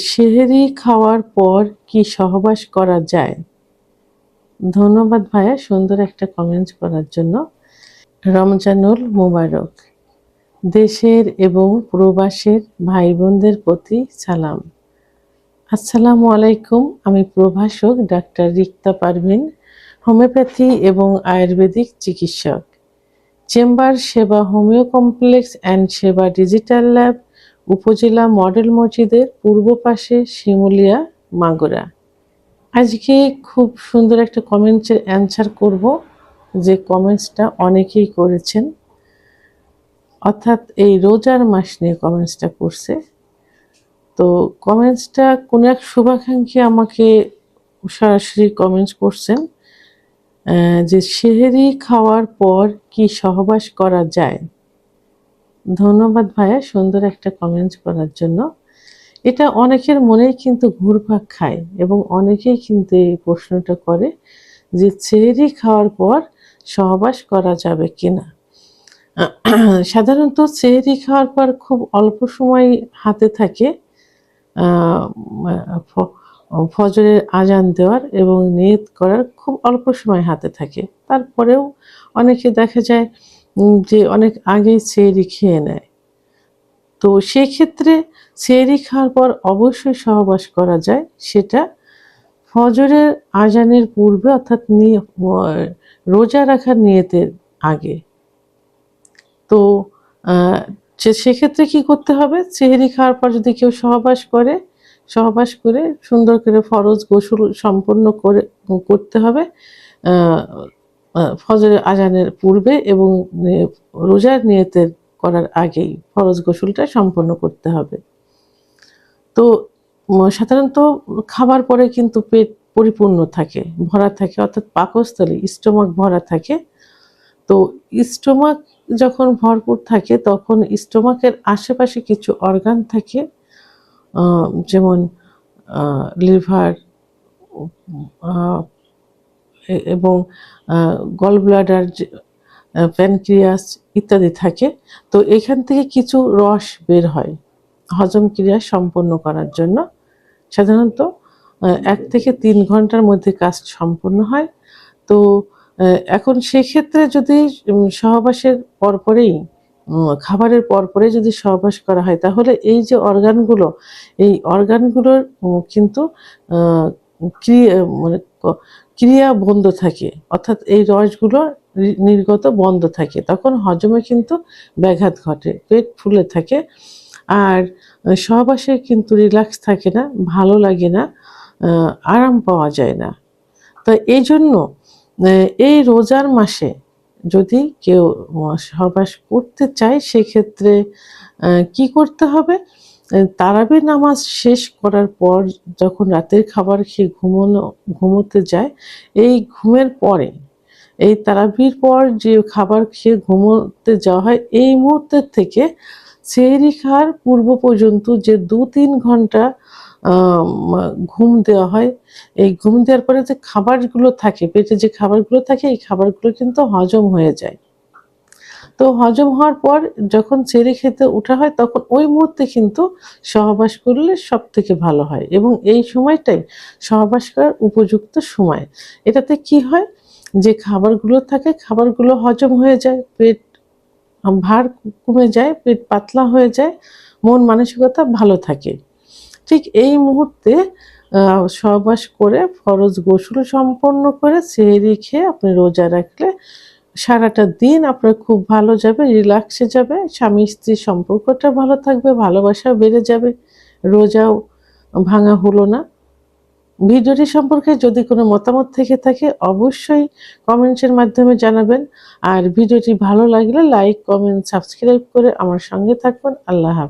সেহরি খাওয়ার পর কি সহবাস করা যায়? ধন্যবাদ ভাইয়া সুন্দর একটা কমেন্ট করার জন্য। রমজানুল মুবারক। দেশের এবং প্রবাসের ভাই বোনদের প্রতি সালাম। আসসালামু আলাইকুম। আমি প্রভাষক ডাক্তার রিক্তা পারভিন, হোমিওপ্যাথি এবং আয়ুর্বেদিক চিকিৎসক। চেম্বার সেবা হোমিও কমপ্লেক্স অ্যান্ড সেবা ডিজিটাল ল্যাব, উপজেলা মডেল মসজিদের পূর্ব পাশে, শিমুলিয়া, মাগুরা। আজকে খুব সুন্দর একটা কমেন্টসের অ্যান্সার করব, যে কমেন্টসটা অনেকেই করেছেন, অর্থাৎ এই রোজার মাস নিয়ে কমেন্টসটা করছে। তো কমেন্টসটা কোন এক শুভাকাঙ্ক্ষী আমাকে সরাসরি কমেন্টস করছেন যে সেহরি খাওয়ার পর কি সহবাস করা যায়। ধন্যবাদ ভাইয়া সুন্দর একটা কমেন্টস করার জন্য। এটা অনেকের মনেই কিন্তু ঘুরপাক খায় এবং অনেকেই কিন্তু এই প্রশ্নটা করে যে সেহরি খাওয়ার পর সহবাস করা যাবে কিনা। সাধারণত সেহরি খাওয়ার পর খুব অল্প সময় হাতে থাকে ফজরের আজান দেওয়ার এবং নিয়ত করার খুব অল্প সময় হাতে থাকে। তারপরেও অনেকে দেখা যায় যে অনেক আগেই সেহরি খেয়ে নেয়। তো সেক্ষেত্রে সেহরি খাওয়ার পর অবশ্যই সহবাস করা যায়, সেটা ফজরের আজানের পূর্বে, অর্থাৎ রোজা রাখার নিয়তের আগে। তো সেক্ষেত্রে কি করতে হবে? সেহরি খাওয়ার পর যদি কেউ সহবাস করে সুন্দর করে ফরজ গোসল সম্পন্ন করতে হবে ফজরের আজানের পূর্বে এবং রোজার নিয়তের করার আগেই ফরজ গোসলটা সম্পন্ন করতে হবে। তো সাধারণত খাবার পরে কিন্তু পেট পরিপূর্ণ থাকে, ভরা থাকে, অর্থাৎ পাকস্থলী স্টোমাক ভরা থাকে। তো স্টোমাক যখন ভরপুর থাকে তখন স্টোমাকের আশেপাশে কিছু অর্গান থাকে, যেমন লিভার এবং গল ব্লাডার, প্যানক্রিয়াস ইত্যাদি থাকে। তো এখান থেকে কিছু রস বের হয় হজম ক্রিয়া সম্পন্ন করার জন্য। সাধারণত 1 থেকে 3 ঘন্টার মধ্যে কাজ সম্পন্ন হয়। তো এখন সেক্ষেত্রে যদি সহবাসের পরপরেই খাবারের পরপরে যদি সহবাস করা হয়, তাহলে এই যে এই অর্গানগুলোর কিন্তু ক্রিয়া বন্ধ থাকে, অর্থাৎ এই রসগুলো নির্গত বন্ধ থাকে। তখন হজমে কিন্তু ব্যাঘাত ঘটে, পেট ফুলে থাকে, আর সহবাসে কিন্তু রিল্যাক্স থাকে না, ভালো লাগে না, আরাম পাওয়া যায় না। তো এই জন্য এই রোজার মাসে যদি কেউ সহবাস করতে চায়, সেক্ষেত্রে কি করতে হবে? তারাবির নামাজ শেষ করার পর যখন রাতের খাবার খেয়ে ঘুমোতে যায়, এই ঘুমের পরে, এই তারাবির পর যে খাবার খেয়ে ঘুমোতে যাওয়া হয়, এই মুহূর্তের থেকে সেহরি খাওয়ার পূর্ব পর্যন্ত যে 2-3 ঘন্টা ঘুম দেওয়া হয়, এই ঘুম দেওয়ার পরে যে খাবারগুলো থাকে, পেটে যে খাবারগুলো থাকে, এই খাবারগুলো কিন্তু হজম হয়ে যায়। তো হজম হওয়ার পর যখন সেহরি খেতে ওঠা হয়, তখন ওই মুহূর্তে কিন্তু সহবাস করলে সব থেকে ভালো হয় এবং এই সময়টাই সহবাস করার উপযুক্ত সময়। এটাতে কি হয়, যে খাবারগুলো থাকে, খাবারগুলো হজম হয়ে যায়, পেট ভার কমে যায়, পেট পাতলা হয়ে যায়, মন মানসিকতা ভালো থাকে। ঠিক এই মুহূর্তে সহবাস করে ফরজ গোসল সম্পন্ন করে সেহরি খেয়ে আপনি রোজা রাখলে সারাটা দিন আপনার খুব ভালো যাবে, রিল্যাক্সে যাবে, স্বামী স্ত্রীর সম্পর্কটা ভালো থাকবে, ভালোবাসা বেড়ে যাবে, রোজাও ভাঙা হলো না। ভিডিওটি সম্পর্কে যদি কোনো মতামত থেকে থাকে অবশ্যই কমেন্টসের মাধ্যমে জানাবেন। আর ভিডিওটি ভালো লাগলে লাইক, কমেন্ট, সাবস্ক্রাইব করে আমার সঙ্গে থাকবেন। আল্লাহ হাফেজ।